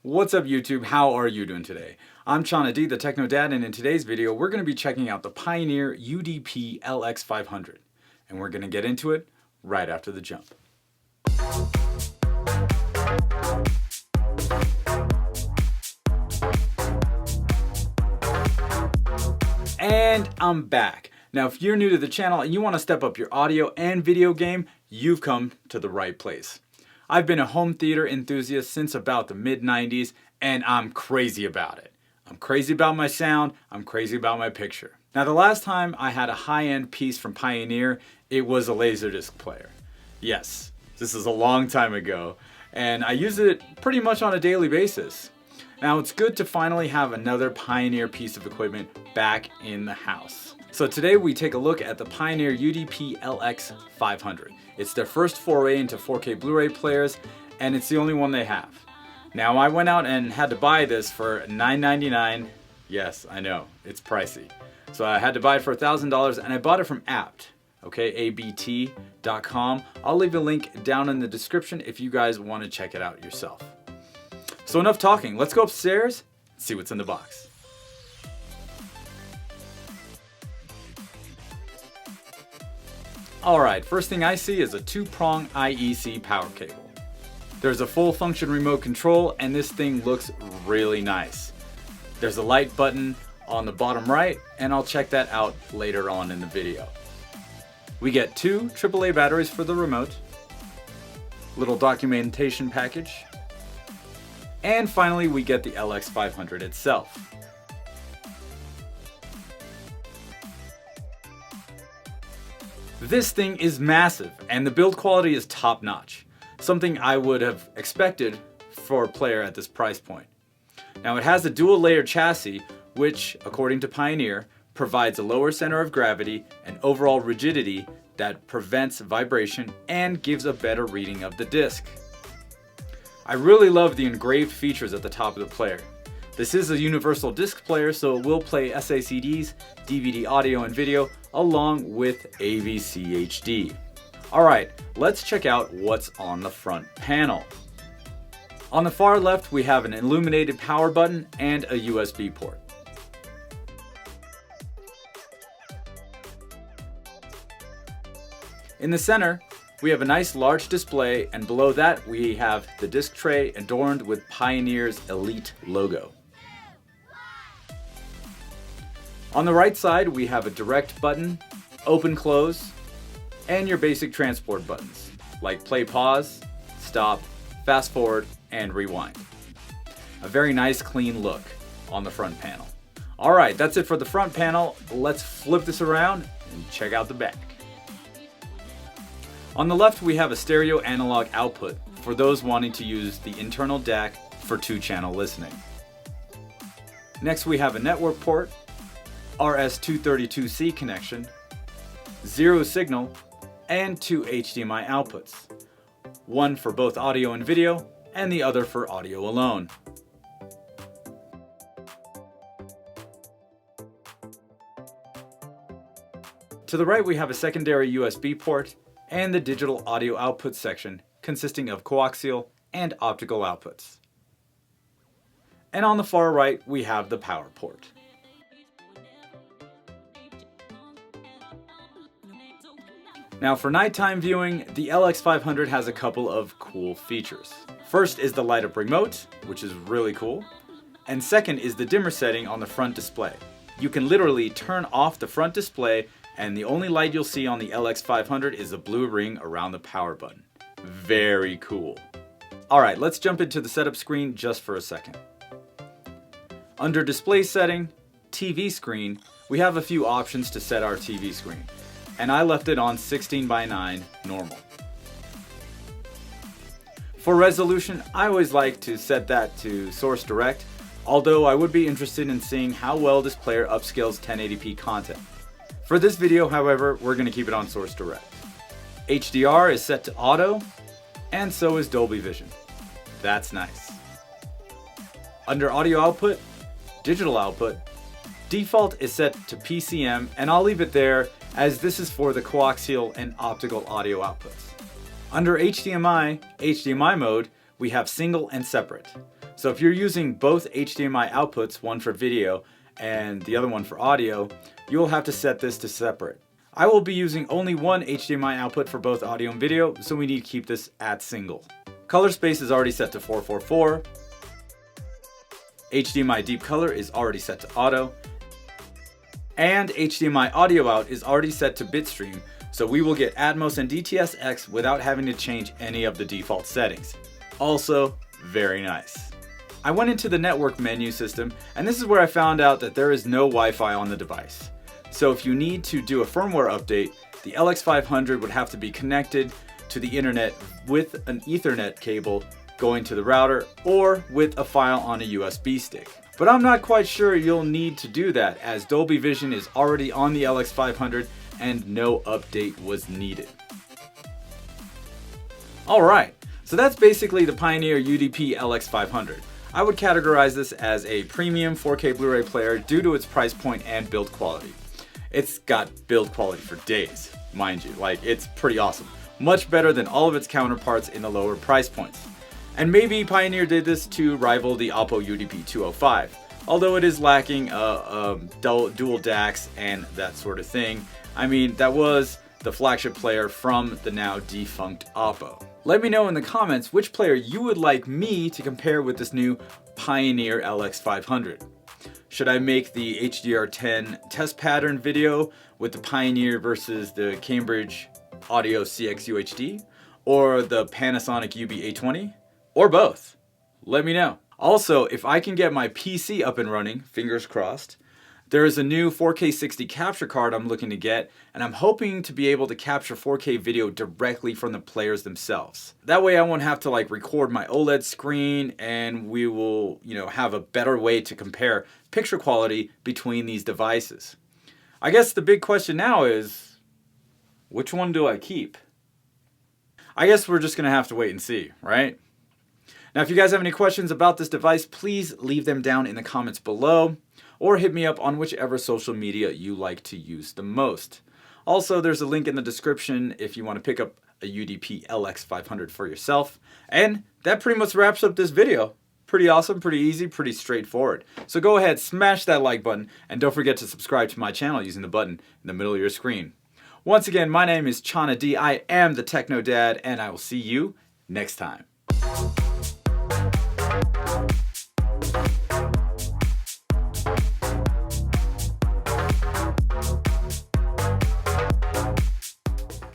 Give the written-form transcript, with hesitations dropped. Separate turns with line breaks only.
What's up YouTube? How are you doing today? I'm Chana D, the Techno Dad, and in today's video we're going to be checking out the Pioneer UDP-LX500. And we're going to get into it right after the jump. And I'm back. Now if you're new to the channel and you want to step up your audio and video game, you've come to the right place. I've been a home theater enthusiast since about the mid-90s and I'm crazy about it. I'm crazy about my sound, I'm crazy about my picture. Now the last time I had a high-end piece from Pioneer, it was a Laserdisc player. Yes, this is a long time ago and I use it pretty much on a daily basis. Now it's good to finally have another Pioneer piece of equipment back in the house. So today we take a look at the Pioneer UDP-LX500. It's their first foray into 4K Blu-ray players and it's the only one they have. Now I went out and had to buy this for $9.99. Yes, I know, it's pricey. So I had to buy it for $1,000 and I bought it from Abt, okay, abt.com. I'll leave a link down in the description if you guys want to check it out yourself. So enough talking, let's go upstairs and see what's in the box. Alright, first thing I see is a 2-prong IEC power cable. There's a full function remote control and this thing looks really nice. There's a light button on the bottom right and I'll check that out later on in the video. We get 2 AAA batteries for the remote, little documentation package, and finally we get the LX500 itself. This thing is massive and the build quality is top notch, something I would have expected for a player at this price point. Now it has a dual layer chassis which, according to Pioneer, provides a lower center of gravity and overall rigidity that prevents vibration and gives a better reading of the disc. I really love the engraved features at the top of the player. This is a universal disc player, so it will play SACDs, DVD audio and video, along with AVC HD. Alright, let's check out what's on the front panel. On the far left we have an illuminated power button and a USB port. In the center, we have a nice large display, and below that we have the disc tray adorned with Pioneer's Elite logo. On the right side we have a direct button, open close, and your basic transport buttons like play pause, stop, fast forward, and rewind. A very nice clean look on the front panel. Alright, that's it for the front panel. Let's flip this around and check out the back. On the left we have a stereo analog output for those wanting to use the internal DAC for 2-channel listening. Next we have a network port, RS-232C connection, 0 signal, and 2 HDMI outputs. One for both audio and video, and the other for audio alone. To the right we have a secondary USB port and the digital audio output section consisting of coaxial and optical outputs. And on the far right we have the power port. Now for nighttime viewing, the LX500 has a couple of cool features. First is the light up remote, which is really cool. And second is the dimmer setting on the front display. You can literally turn off the front display and the only light you'll see on the LX500 is a blue ring around the power button. Very cool. Alright, let's jump into the setup screen just for a second. Under display setting, TV screen, we have a few options to set our TV screen. And I left it on 16:9 normal. For resolution, I always like to set that to source direct, although I would be interested in seeing how well this player upscales 1080p content. For this video, however, we're going to keep it on source direct. HDR is set to auto, and so is Dolby Vision. That's nice. Under audio output, digital output, default is set to PCM, and I'll leave it there as this is for the coaxial and optical audio outputs. Under HDMI mode, we have single and separate. So if you're using both HDMI outputs, one for video and the other one for audio, you will have to set this to separate. I will be using only one HDMI output for both audio and video, so we need to keep this at single. Color space is already set to 444. HDMI deep color is already set to auto. And HDMI audio out is already set to bitstream, so we will get Atmos and DTS-X without having to change any of the default settings. Also, very nice. I went into the network menu system, and this is where I found out that there is no Wi-Fi on the device. So if you need to do a firmware update, the LX500 would have to be connected to the internet with an Ethernet cable going to the router or with a file on a USB stick. But I'm not quite sure you'll need to do that, as Dolby Vision is already on the LX500 and no update was needed. Alright, so that's basically the Pioneer UDP-LX500. I would categorize this as a premium 4K Blu-ray player due to its price point and build quality. It's got build quality for days, mind you, like it's pretty awesome. Much better than all of its counterparts in the lower price points. And maybe Pioneer did this to rival the Oppo UDP-205, although it is lacking dual DACs and that sort of thing. I mean, that was the flagship player from the now defunct Oppo. Let me know in the comments which player you would like me to compare with this new Pioneer LX500. Should I make the HDR10 test pattern video with the Pioneer versus the Cambridge Audio CX UHD, or the Panasonic UB820, or both? Let me know. Also, if I can get my PC up and running, fingers crossed, there is a new 4K 60 capture card I'm looking to get, and I'm hoping to be able to capture 4K video directly from the players themselves. That way I won't have to record my OLED screen, and we will, have a better way to compare picture quality between these devices. I guess the big question now is, which one do I keep? I guess we're just gonna have to wait and see, right? Now, if you guys have any questions about this device, please leave them down in the comments below, or hit me up on whichever social media you like to use the most. Also, there's a link in the description if you want to pick up a UDP-LX500 for yourself. And that pretty much wraps up this video. Pretty awesome, pretty easy, pretty straightforward. So go ahead, smash that like button, and don't forget to subscribe to my channel using the button in the middle of your screen. Once again, my name is Chana D. I am the Techno Dad, and I will see you next time.